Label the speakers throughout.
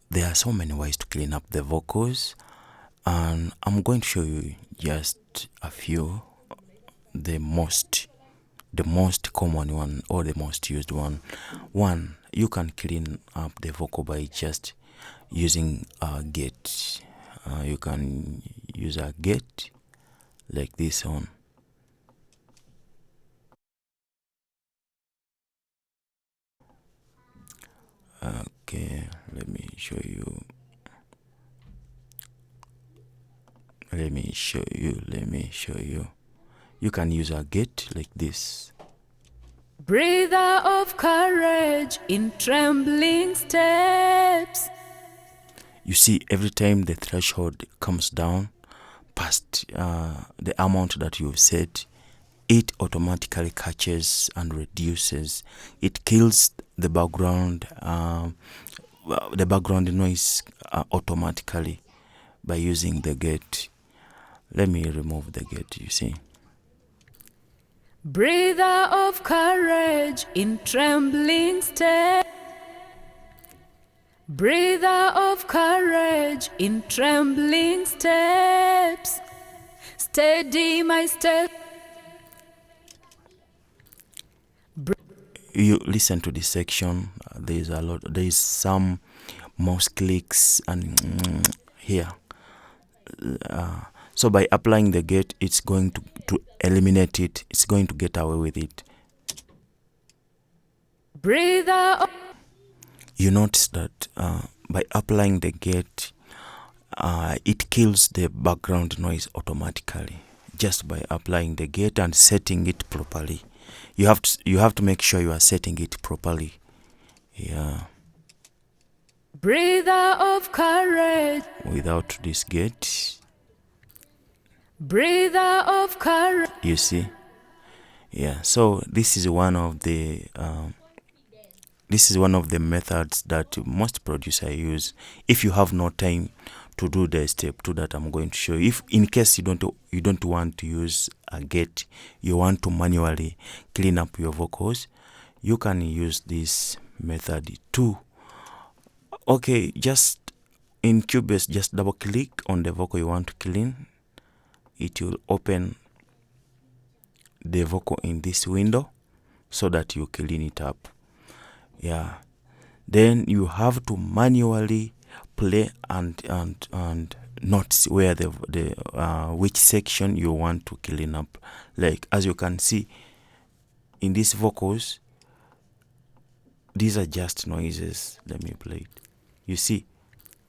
Speaker 1: there are so many ways to clean up the vocals, and I'm going to show you just a few, the most common one or the most used one. One, you can clean up the vocal by just using a gate. You can use a gate like this one. Okay, let me show you. Let me show you. You can use a gate like this.
Speaker 2: Breather of courage in trembling steps.
Speaker 1: You see, every time the threshold comes down past the amount that you've set, it automatically catches and reduces. It kills the background noise automatically by using the gate. Let me remove the gate, you see.
Speaker 2: Breather of courage in trembling steps. Breather of courage in trembling steps. Steady my step.
Speaker 1: You listen to this section. There is some mouse clicks and here. So by applying the gate, it's going to eliminate it. It's going to get away with it.
Speaker 2: Breather of
Speaker 1: You notice that by applying the gate, it kills the background noise automatically just by applying the gate and setting it properly. You have to make sure you are setting it properly. Yeah.
Speaker 2: breather of courage.
Speaker 1: Without this gate,
Speaker 2: Breather of courage.
Speaker 1: you see. Yeah. So this is one of the methods that most producers use. If you have no time to do the step 2 that I'm going to show you, if in case you don't want to use a gate, you want to manually clean up your vocals, you can use this method too. Okay, just in Cubase, just double click on the vocal you want to clean. It will open the vocal in this window so that you clean it up. Yeah, then you have to manually play and notice where the which section you want to clean up. Like as you can see in these vocals, these are just noises. Let me play it. You see,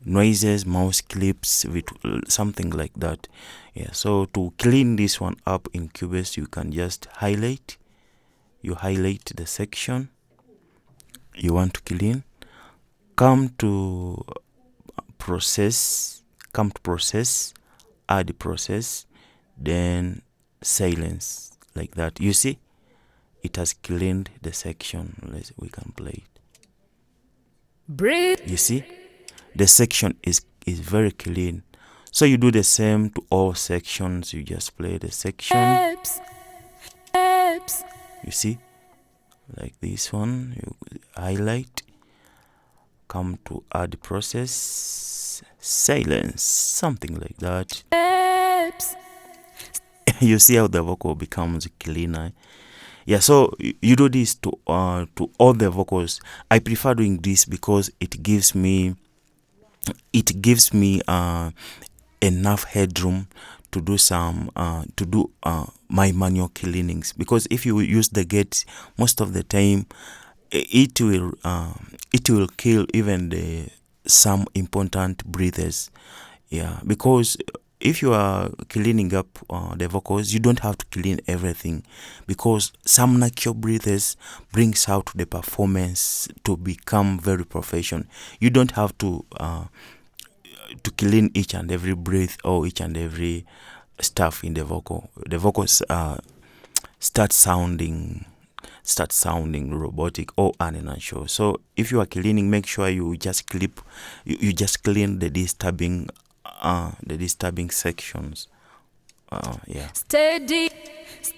Speaker 1: noises, mouse clips, with something like that. Yeah, so to clean this one up in Cubase, you can just highlight. You highlight the section you want to clean, come to process, add process, then silence, like that. You see, it has cleaned the section. We can play it.
Speaker 2: Breathe.
Speaker 1: You see, the section is very clean. So you do the same to all sections. You just play the section.
Speaker 2: Steps.
Speaker 1: You see, like this one, you highlight, come to add process, silence, something like that.
Speaker 2: Steps.
Speaker 1: You see how the vocal becomes cleaner. Yeah, so you do this to all the vocals. I prefer doing this because it gives me enough headroom to do some my manual cleanings, because if you use the gate, most of the time it will kill even some important breathers. Yeah, because if you are cleaning up the vocals, you don't have to clean everything, because some natural breathers brings out the performance to become very professional. You don't have to clean each and every breath or each and every stuff in the vocal. The vocals start sounding robotic or unnatural. So if you are cleaning, make sure you just clean the disturbing sections. Yeah.
Speaker 2: Steady.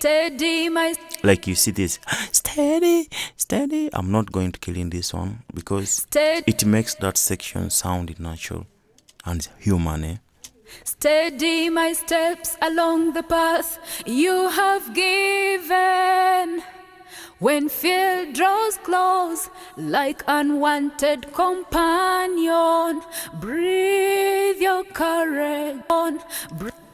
Speaker 2: Steady my
Speaker 1: Like you see this, steady, steady. I'm not going to kill in this one because
Speaker 2: steady,
Speaker 1: it makes that section sound natural and human.
Speaker 2: steady my steps along the path you have given. When fear draws close like unwanted companion, breathe your courage on.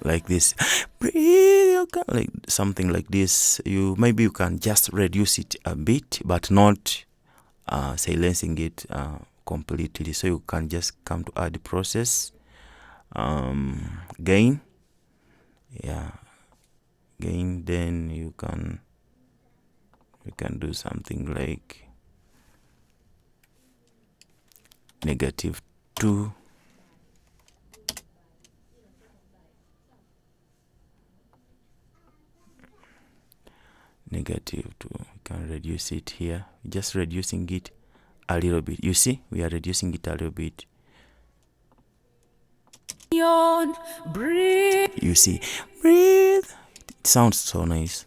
Speaker 1: Like this, breathe your like something like this. Maybe you can just reduce it a bit, but not silencing it completely. So you can just come to add process, gain, yeah, gain. Then you can do something like -2. -2. We can reduce it here, just reducing it a little bit. You see, we are reducing it a little bit.
Speaker 2: Breathe.
Speaker 1: You see, breathe. It sounds so nice.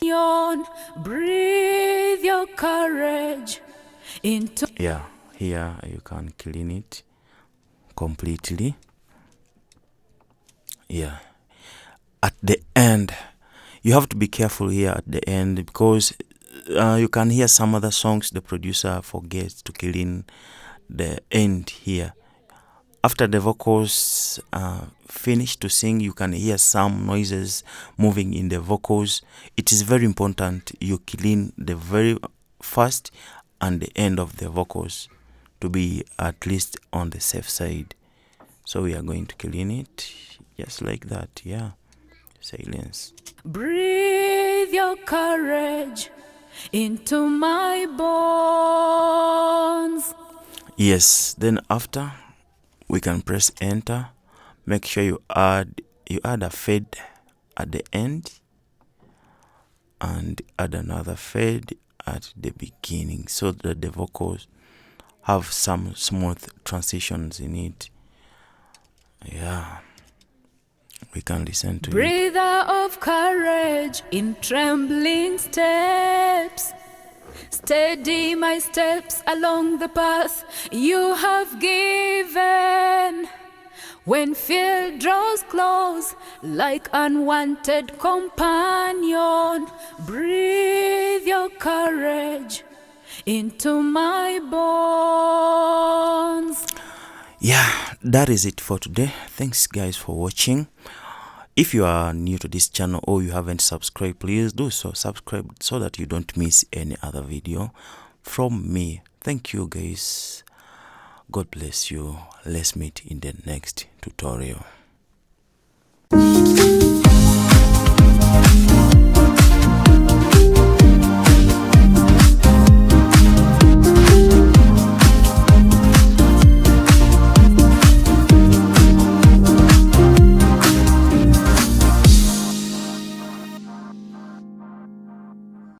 Speaker 2: Breathe your courage into.
Speaker 1: Yeah, here you can clean it completely. Yeah, at the end you have to be careful here at the end, because you can hear some other songs the producer forgets to clean the end here. After the vocals finish to sing, you can hear some noises moving in the vocals. It is very important you clean the very first and the end of the vocals to be at least on the safe side. So we are going to clean it just like that. Yeah, silence.
Speaker 2: Breathe your courage into my bones.
Speaker 1: Yes, then after we can press enter. Make sure you add a fade at the end and add another fade at the beginning, so that the vocals have some smooth transitions in it. Yeah, we can listen to it.
Speaker 2: Breather of courage in trembling steps. Steady my steps along the path you have given. When fear draws close like unwanted companion, breathe your courage into my bones.
Speaker 1: Yeah, that is it for today. Thanks guys for watching. If you are new to this channel or you haven't subscribed, please do so. Subscribe so that you don't miss any other video from me. Thank you guys. God bless you. Let's meet in the next tutorial.